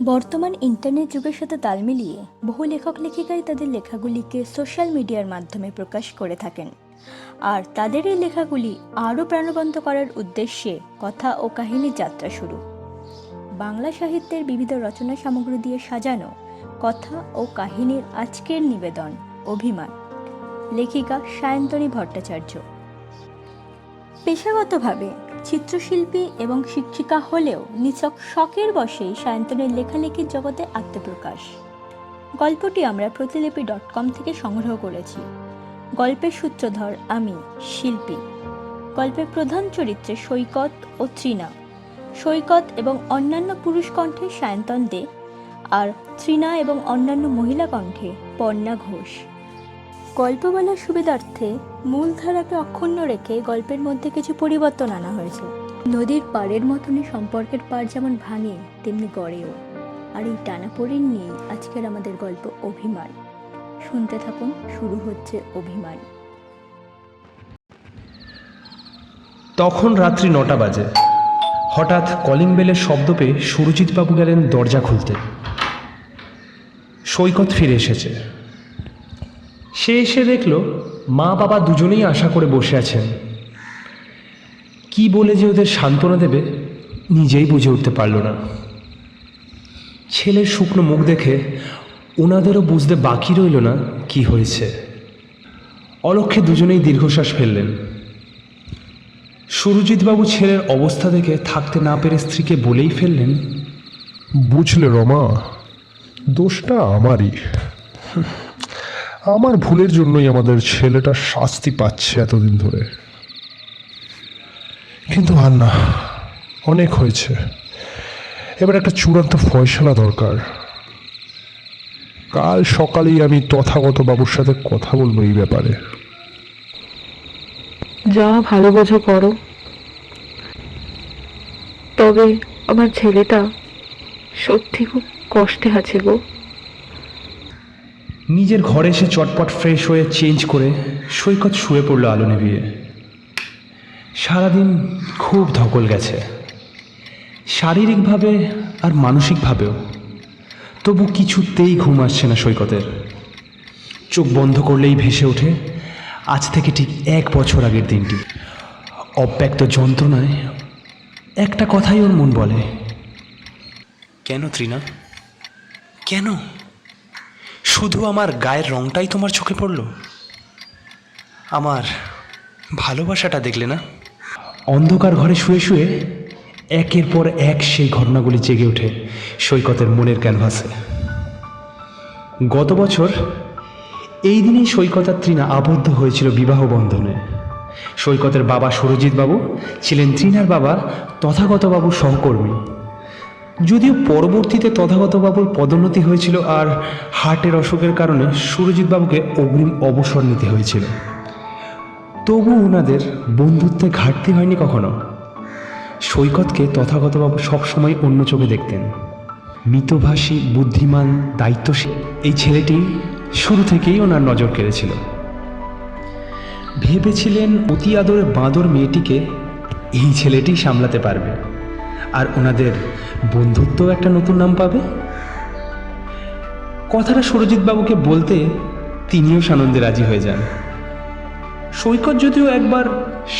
বর্তমান ইন্টারনেট যুগের সাথে তাল মিলিয়ে বহু লেখক লেখিকাই তাদের লেখাগুলিকে সোশ্যাল মিডিয়ার মাধ্যমে প্রকাশ করে থাকেন। আর তাদের এই লেখাগুলি আরও প্রাণবন্ত করার উদ্দেশ্যে কথা ও কাহিনীর যাত্রা শুরু। বাংলা সাহিত্যের বিবিধ রচনা সামগ্রী দিয়ে সাজানো কথা ও কাহিনীর আজকের নিবেদন অভিমান। লেখিকা সায়ন্তনী ভট্টাচার্য। পেশাগতভাবে চিত্রশিল্পী এবং শিক্ষিকা হলেও নিছক শখের বশেই সায়ন্তনের লেখালেখির জগতে আত্মপ্রকাশ। গল্পটি আমরা প্রতিলিপি.com থেকে সংগ্রহ করেছি। গল্পের সূত্রধর আমি, শিল্পী। গল্পের প্রধান চরিত্রে সৈকত ও তৃণা। সৈকত এবং অন্যান্য পুরুষ কণ্ঠে সায়ন্তন দে, আর তৃণা এবং অন্যান্য মহিলা কণ্ঠে পর্ণা ঘোষ। গল্প বলার সুবিধার্থে মূল ধারাকে অক্ষুণ্ণ রেখে গল্পের মধ্যে কিছু পরিবর্তন আনা হয়েছে। নদীর পাড়ের মতনই সম্পর্কের পাড় যেমন ভাঙে তেমনি গড়েও। আর এই টানাপোড়েন নিয়েই আজকের আমাদের গল্প অভিমান। শুনতে থাকুন, শুরু হচ্ছে অভিমান। তখন রাত্রি 9টা বাজে। হঠাৎ কলিং বেলের শব্দ পেয়ে সুরজিৎবাবু গেলেন দরজা খুলতে। সৈকত ফিরে এসেছে। সে এসে দেখল মা বাবা দুজনেই আশা করে বসে আছেন। কি বলে যে ওদের সান্ত্বনা দেবে নিজেই বুঝে উঠতে পারল না। ছেলের শুকনো মুখ দেখে ওনাদেরও বুঝতে বাকি রইল না কি হয়েছে। অলক্ষ্যে দুজনেই দীর্ঘশ্বাস ফেললেন। সুরজিৎবাবু ছেলের অবস্থা দেখে থাকতে না পেরে স্ত্রীকে বলেই ফেললেন, বুঝলে রমা, দোষটা আমারই। আমার ভুলের জন্যই আমাদের ছেলেটা শাস্তি পাচ্ছে এতদিন ধরে। কিন্তু আর না, অনেক হয়েছে। এবার একটা চূড়ান্ত ফয়সালা দরকার। কাল সকালেই আমি তথাগত বাবুর সাথে কথা বলবো এই ব্যাপারে। যা ভালো বোঝো করো, তবে আমার ছেলেটা সত্যি খুব কষ্টে আছে গো। নিজের ঘরে এসে চটপট ফ্রেশ হয়ে চেঞ্জ করে সৈকত শুয়ে পড়ল আলো নেভিয়ে। সারাদিন খুব ধকল গেছে, শারীরিকভাবে আর মানসিকভাবেও। তবু কিছুতেই ঘুম আসছে না সৈকতের। চোখ বন্ধ করলেই ভেসে ওঠে আজ থেকে ঠিক 1 বছর আগের দিনটি। অব্যক্ত যন্ত্রণায় একটা কথাই ওর মন বলে, কেন তৃণা, কেন? শুধু আমার গায়ের রংটাই তোমার চোখে পড়ল? আমার ভালোবাসাটা দেখলে না? অন্ধকার ঘরে শুয়ে শুয়ে একের পর এক সেই ঘটনাগুলি জেগে ওঠে সৈকতের মনের ক্যানভাসে। গত বছর এই দিনেই সৈকত আর তৃণা আবদ্ধ হয়েছিল বিবাহ বন্ধনে। সৈকতের বাবা সুরজিৎবাবু ছিলেন তৃণার বাবা তথাগতবাবুর সহকর্মী। যদিও পরবর্তীতে তথাগতবাবুর পদোন্নতি হয়েছিল আর হার্টের অসুখের কারণে সুরজিৎবাবুকে অগ্রিম অবসর নিতে হয়েছিল, তবু ওনাদের বন্ধুত্বে ঘাটতি হয়নি কখনো। সৈকতকে তথাগতবাবু সবসময় অন্য চোখে দেখতেন। মিতভাষী, বুদ্ধিমান, দায়িত্বশীল এই ছেলেটি শুরু থেকেই ওনার নজর কেড়েছিল। ভেবেছিলেন অতি আদরে বাঁদর মেয়েটিকে এই ছেলেটি সামলাতে পারবে, আর ওনাদের বন্ধুত্বও একটা নতুন নাম পাবে। কথাটা সুরজিৎবাবুকে বলতে তিনিও সানন্দে রাজি হয়ে যান। সৈকত যদিও একবার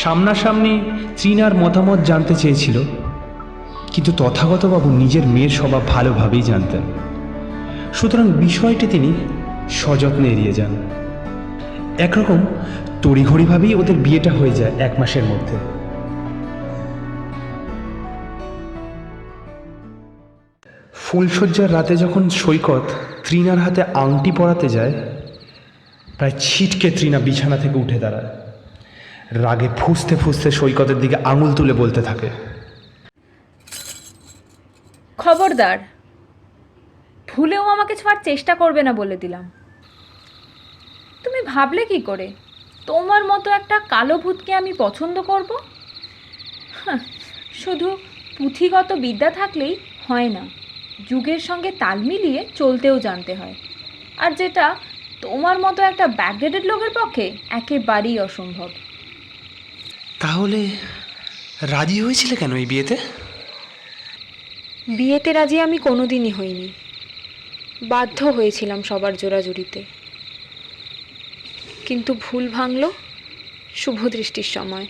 সামনাসামনি তৃণার মতামত জানতে চেয়েছিল, কিন্তু তথাগতবাবু নিজের মেয়ের স্বভাব ভালোভাবেই জানতেন। সুতরাং বিষয়টি তিনি সযত্নে এড়িয়ে যান। একরকম তড়িঘড়িভাবেই ওদের বিয়েটা হয়ে যায় 1 মাসের মধ্যে। ফুলশয্যার রাতে যখন সৈকত তৃণার হাতে আংটি পরাতে যায়, প্রায় ছিটকে তৃণা বিছানা থেকে উঠে দাঁড়ায়। রাগে ফুঁসতে ফুঁসতে সৈকতের দিকে আঙুল তুলে বলতে থাকে, খবরদার, ভুলেও আমাকে ছোঁয়ার চেষ্টা করবে না বলে দিলাম। তুমি ভাবলে কি করে তোমার মতো একটা কালো ভূতকে আমি পছন্দ করব? শুধু পুঁথিগত বিদ্যা থাকলেই হয় না, যুগের সঙ্গে তাল মিলিয়ে চলতেও জানতে হয়। আর যেটা তোমার মতো একটা ব্যাকডেটেড লোকের পক্ষে একেবারেই অসম্ভব। তাহলে রাজি হয়েছিলে কেন এই বিয়েতে? বিয়েতে রাজি আমি কোনোদিনই হইনি, বাধ্য হয়েছিলাম সবার জোরাজুরিতে। কিন্তু ভুল ভাঙল শুভ দৃষ্টির সময়।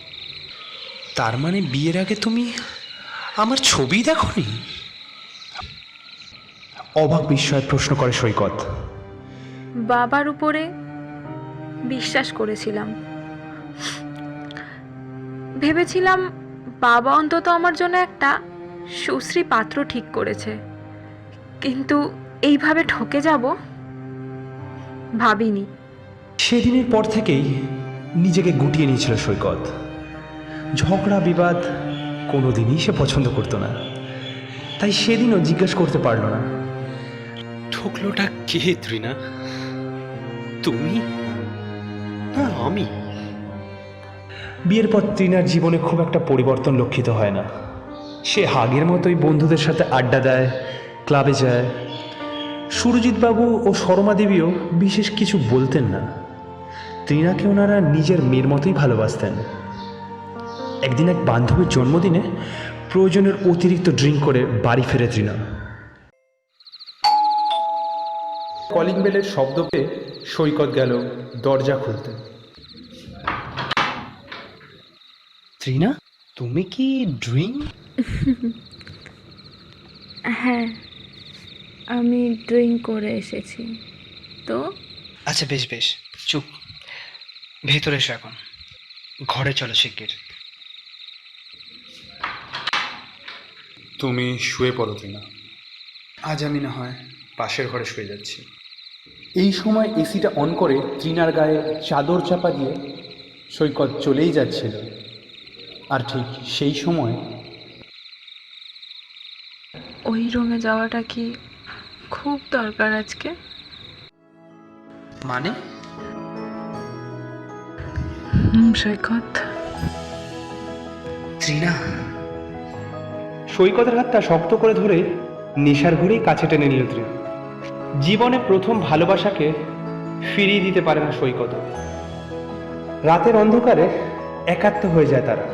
তার মানে বিয়ের আগে তুমি আমার ছবি দেখোনি? অবাক বিস্ময়ে প্রশ্ন করে সৈকত। বাবার উপরে বিশ্বাস করেছিলাম, ভেবেছিলাম বাবা অন্তত আমার জন্য একটা সুশ্রী পাত্র ঠিক করেছে, কিন্তু এইভাবে ঠকে যাব ভাবিনি। সেদিনের পর থেকেই নিজেকে গুটিয়ে নিয়েছিল সৈকত। ঝগড়া বিবাদ কোনোদিনই সে পছন্দ করতো না, তাই সেদিনও জিজ্ঞেস করতে পারল না, ঠকলোটা কে ত্রিনা? তুমি না আমি? বিয়ের পর ত্রিনার জীবনে খুব একটা পরিবর্তন লক্ষিত হয় না। সে আগের মতোই বন্ধুদের সাথে আড্ডা দেয়, ক্লাবে যায়। সুরজিৎবাবু ও শর্মা দেবীও বিশেষ কিছু বলতেন না। ত্রিনাকে ওনারা নিজের মেয়ের মতোই ভালোবাসতেন। একদিন এক বান্ধবীর জন্মদিনে প্রয়োজনের অতিরিক্ত ড্রিঙ্ক করে বাড়ি ফেরে ত্রিনা। কলিং বেলের শব্দ পেয়ে সৈকত গেল দরজা খুলতে। ত্রিনা, তুমি কি ড্রিঙ্ক? হ্যাঁ, আমি ড্রিঙ্ক করে এসেছি তো। আচ্ছা বেশ বেশ, চুপ, ভেতরে এসো, এখন ঘরে চলো শিগগির। তুমি শুয়ে পড়ো ত্রিনা, আজ আমি না হয় পাশের ঘরে শুয়ে যাচ্ছি। এই সময় এসিটা অন করে ত্রিনার গায়ে চাদর চাপা দিয়ে সৈকত চলেই যাচ্ছিল। আর ঠিক সেই সময় ওই রুমে যাওয়াটা কি খুব দরকার আজকে? মানে? সৈকত। ত্রিনা সৈকতের হাতটা শক্ত করে ধরে নেশার ঘুরেই কাছে টেনে নিল ত্রিনা। জীবনে প্রথম ভালোবাসাকে ফিরিয়ে দিতে পারে না সৈকত। রাতের অন্ধকারে একাত্ম হয়ে যায় তারা,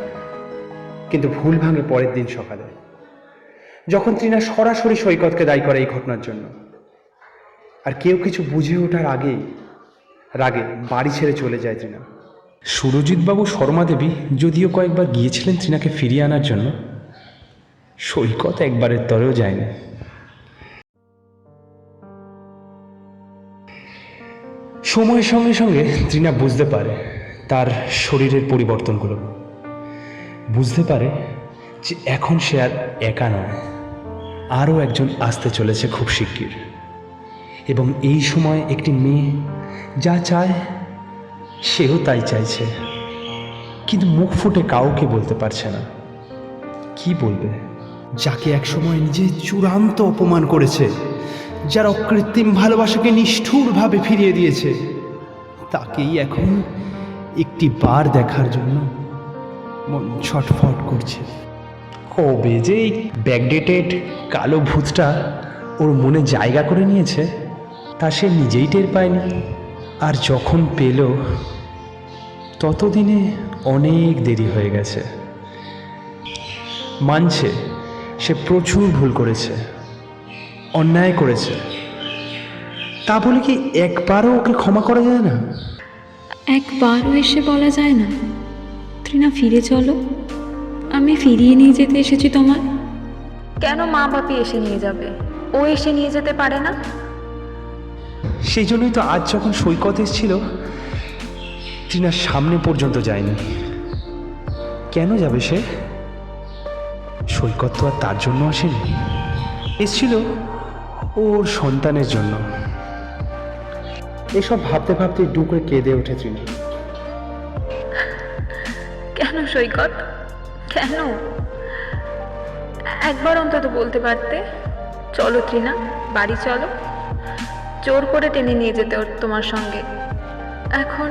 কিন্তু ভুল ভাঙে পরের দিন সকালে, যখন ত্রিনা সরাসরি সৈকতকে দায়ী করে এই ঘটনার জন্য। আর কেউ কিছু বুঝে ওঠার আগেই রাগে বাড়ি ছেড়ে চলে যায় ত্রিনা। সুরজিৎবাবু শর্মা দেবী যদিও কয়েকবার গিয়েছিলেন ত্রিনাকে ফিরিয়ে আনার জন্য, সৈকত একবারের তরেও যায়নি। সময়ের সঙ্গে সঙ্গে ত্রিনা বুঝতে পারে তার শরীরের পরিবর্তনগুলো, বুঝতে পারে যে এখন সে আর একা নয়, আরও একজন আসতে চলেছে খুব শিগগির। এবং এই সময় একটি মেয়ে যা চায় সেও তাই চাইছে, কিন্তু মুখ ফুটে কাউকে বলতে পারছে না। কি বলবে? যাকে একসময় নিজে চূড়ান্ত অপমান করেছে, যার অকৃত্রিম ভালোবাসাকে নিষ্ঠুরভাবে ফিরিয়ে দিয়েছে, তাকেই এখন একটি বার দেখার জন্য মন ছটফট করছে। কবে যে এই ব্যাকডেটেড কালো ভূতটা ওর মনে জায়গা করে নিয়েছে তা সে নিজেই টের পায়নি। আর যখন পেল ততদিনে অনেক দেরি হয়ে গেছে। মানছে সে প্রচুর ভুল করেছে, অন্যায় করেছে, তা বলে কি একবারও ওকে ক্ষমা করা যায় না? একবারও এসে বলা যায় না, ত্রিনা ফিরে চলো, আমি ফিরিয়ে নিয়ে যেতে এসেছি তোমার। কেন মা বাপি এসে নিয়ে যাবে, ও এসে নিয়ে যেতে পারে না? সেই জন্যই তো আজ যখন সৈকত এসেছিল ত্রিনার সামনে পর্যন্ত যায়নি। কেন যাবে সে? সৈকত তো আর তার জন্য আসেনি, এসেছিল ওর সন্তানের জন্য। এসব ভাবতে ভাবতে ডুকরে কেঁদে ওঠে ত্রিনা। কেন সৈকত, কেন? একবার অন্তত বলতে পারতে, চলো ত্রিনা বাড়ি চলো। জোর করে টেনে নিয়ে যেতে ওর তোমার সঙ্গে। এখন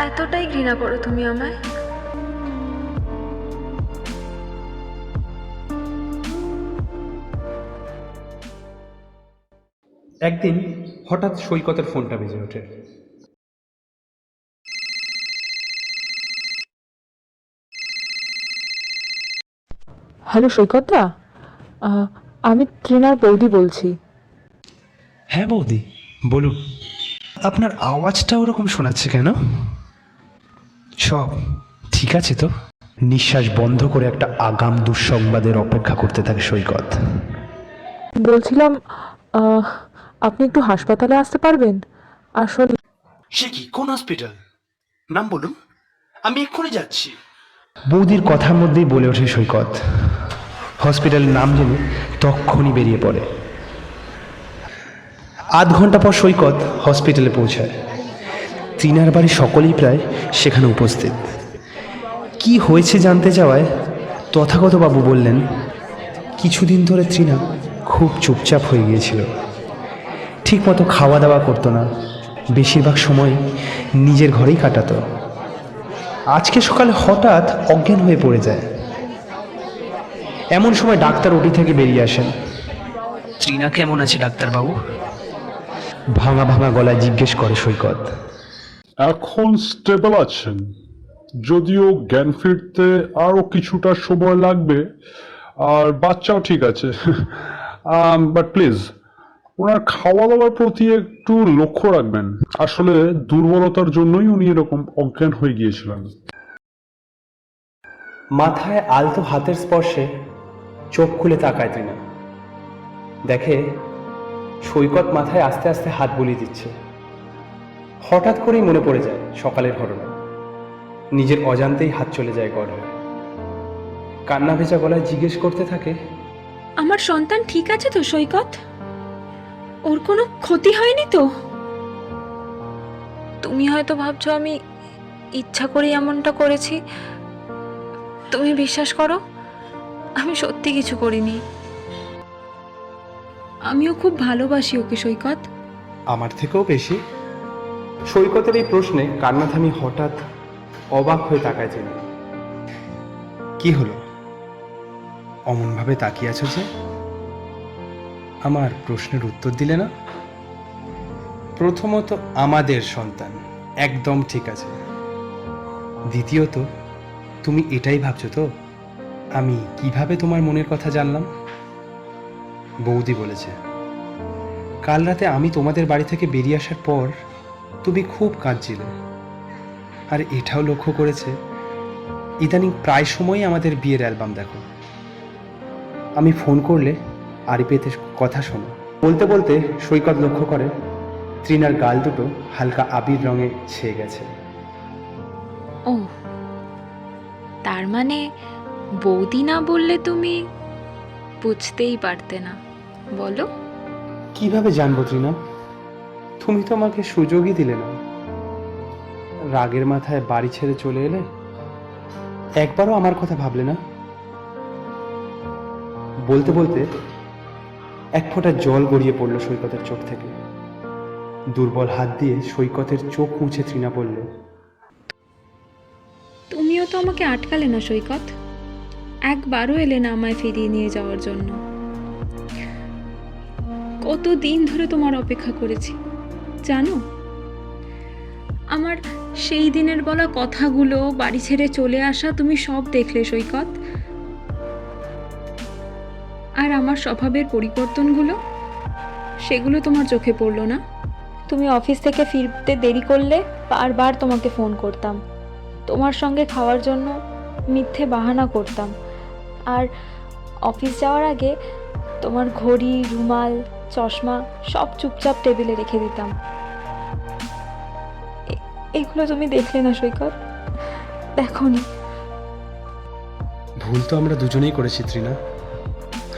এতটাই ঘৃণা করো তুমি আমায়? একদিন হঠাৎ সৈকতের ফোনটা বেজে ওঠে। হ্যালো সৈকতদা, আমি ট্রিনার বৌদি বলছি। হ্যাঁ বৌদি, বলুন। আপনার আওয়াজটা ওরকম শোনাচ্ছে কেন? সব ঠিক আছে তো? নিঃশ্বাস বন্ধ করে একটা আগাম দুঃসংবাদের অপেক্ষা করতে থাকে সৈকত। বলছিলাম আপনি একটু হাসপাতালে আসতে পারবেন? আসলে সে কি, কোন হসপিটাল? নাম বলুন, আমি এক্ষুনি যাচ্ছি। বৌদির কথার মধ্যেই বলে ওঠে সৈকত। হসপিটালের নাম জেনে তক্ষুনি বেরিয়ে পড়ে। আধ ঘন্টা পর সৈকত হসপিটালে পৌঁছায়। তৃণার বাড়ি সকলেই প্রায় সেখানে উপস্থিত। কি হয়েছে জানতে যাওয়ায় তথাগতবাবু বললেন, কিছুদিন ধরে তৃণা খুব চুপচাপ হয়ে গিয়েছিল। ঠিকমতো খাওয়া দাওয়া করতো না, বেশিরভাগ সময় নিজের ঘরেই কাটাতো। আজকে সকালে হঠাৎ অজ্ঞান হয়ে পড়ে যায়। এমন সময় ডাক্তার ওটি থেকে বেরিয়ে আসেন। তৃণা কেমন আছে ডাক্তারবাবু? ভাঙা ভাঙা গলায় জিজ্ঞেস করে সৈকত। এখন স্টেবল আছেন, যদিও জ্ঞান ফিরতে আরও কিছুটা সময় লাগবে, আর বাচ্চাও ঠিক আছে। বাট প্লিজ ওনার খাওয়া দাওয়ার প্রতি একটু লক্ষ্য রাখবেন। আসলে দুর্বলতার জন্যই উনি এরকম অজ্ঞান হয়ে গিয়েছিলেন। মাথায় আলতো হাতের স্পর্শে চোখ খুলে তাকায় তৃণা। দেখে সৈকত মাথায় আস্তে আস্তে হাত বুলিয়ে দিচ্ছে। হঠাৎ করেই মনে পড়ে যায় সকালের ঘটনা। নিজের অজান্তেই হাত চলে যায় গড়ে। কান্না ভেজা গলায় জিজ্ঞেস করতে থাকে, আমার সন্তান ঠিক আছে তো সৈকত? ওর কোনো ক্ষতি হয়নি তো? তুমি হয়তো ভাবছো আমি ইচ্ছা করে এমনটা করেছি। তুমি বিশ্বাস করো, আমি সত্যি কিছু করিনি। আমিও খুব ভালোবাসি ওকে সৈকত। আমার থেকেও বেশি? সৈকতের এই প্রশ্নে কান্না থামি হঠাৎ অবাক হয়ে তাকায় তৃণা। কি হলো, অমনভাবে তাকিয়ে আছো যে? আমার প্রশ্নের উত্তর দিলে না? প্রথমত, আমাদের সন্তান একদম ঠিক আছে। দ্বিতীয়ত, তুমি এটাই ভাবছো তো আমি কিভাবে তোমার মনের কথা জানলাম? বৌদি বলেছে, কাল রাতে আমি তোমাদের বাড়ি থেকে বেরিয়ে আসার পর তুমি খুব কাঁদছিলে। আর এটাও লক্ষ্য করেছে ইদানিং প্রায় সময়ই আমাদের বিয়ের অ্যালবাম দেখো। আমি ফোন করলে আড়ি পেতে কথা শোনো। বলতে বলতে সৈকত লক্ষ্য করে তৃণার গাল দুটো হালকা আবির রঙে ছেয়ে গেছে। ও, তার মানে বৌদি না বললে তুমি বুঝতেই পারতে না, বলো? কিভাবে জানবো তৃণা? তুমি তো আমাকে সুযোগই দিলে না। রাগের মাথায় বাড়ি ছেড়ে চলে এলে, একবারও আমার কথা ভাবলে না। বলতে বলতে এক ফোঁটা জল গড়িয়ে পড়ল সৈকতের চোখ থেকে। দুর্বল হাত দিয়ে সৈকতের চোখ মুছে তৃণা বলল, তুমিও তো আমাকে আটকালে না সৈকত, একবারও এলে না আমায় ফিরিয়ে নিয়ে যাওয়ার জন্য। কত দিন ধরে তোমার অপেক্ষা করেছি জানো? আমার সেই দিনের বলা কথাগুলো, বাড়ি ছেড়ে চলে আসা, তুমি সব দেখলে সৈকত। আর আমার স্বভাবের পরিবর্তনগুলো, সেগুলো তোমার চোখে পড়লো না? তুমি অফিস থেকে ফিরতে দেরি করলে বারবার তোমাকে ফোন করতাম, তোমার সঙ্গে খাওয়ার জন্য মিথ্যে বাহানা করতাম। আর অফিস যাওয়ার আগে তোমার ঘড়ি, রুমাল, চশমা সব চুপচাপ টেবিলে রেখে দিতাম। এগুলো তুমি দেখলে না সৈকত? দেখোনি? ভুল তো আমরা দুজনেই করেছি তৃণা,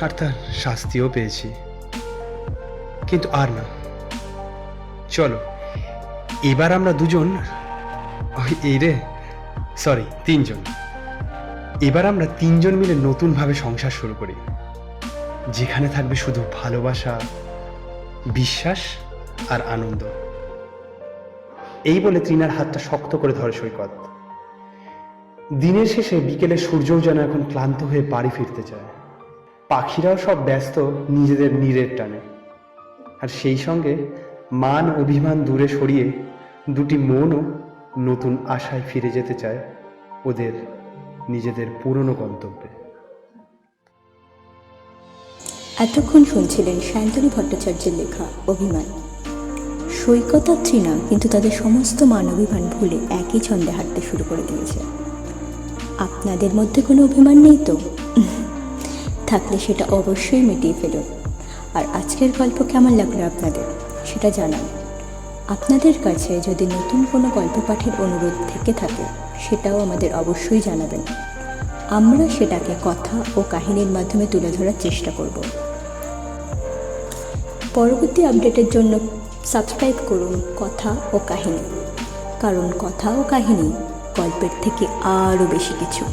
আর তার শাস্তিও পেয়েছি। কিন্তু আর না, চলো এবার আমরা দুজন, তিনজন, এবার আমরা তিনজন মিলে নতুনভাবে সংসার শুরু করি, যেখানে থাকবে শুধু ভালোবাসা, বিশ্বাস আর আনন্দ। এই বলে তৃণার হাতটা শক্ত করে ধরে সৈকত। দিনের শেষে বিকেলে সূর্যও যেন এখন ক্লান্ত হয়ে বাড়ি ফিরতে চায়। পাখিরাও সব ব্যস্ত নিজেদের নীড়ের টানে। আর সেই সঙ্গে মান অভিমান দূরে সরিয়ে দুটি মনও নতুন আশায় ফিরে যেতে চায় ওদের নিজেদের পুরনো গন্তব্যে। এতক্ষণ শুনছিলেন সায়ন্তনী ভট্টাচার্যের লেখা অভিমান। সৈকত আর তৃণা কিন্তু তাদের সমস্ত মান অভিমান ভুলে একই ছন্দে হাঁটতে শুরু করে দিয়েছে। আপনাদের মধ্যে কোনো অভিমান নেই তো? থাকলে সেটা অবশ্যই মিটিয়ে ফেলুন। আর আজকের গল্প কেমন লাগলো আপনাদের সেটা জানান। আপনাদের কাছে যদি নতুন কোনো গল্প পাঠের অনুরোধ থেকে থাকে সেটাও আমাদের অবশ্যই জানাবেন। আমরা সেটাকে কথা ও কাহিনীর মাধ্যমে তুলে ধরার চেষ্টা করব। পরবর্তী আপডেটের জন্য সাবস্ক্রাইব করুন কথা ও কাহিনী, কারণ কথা ও কাহিনী গল্পের থেকে আরও বেশি কিছু।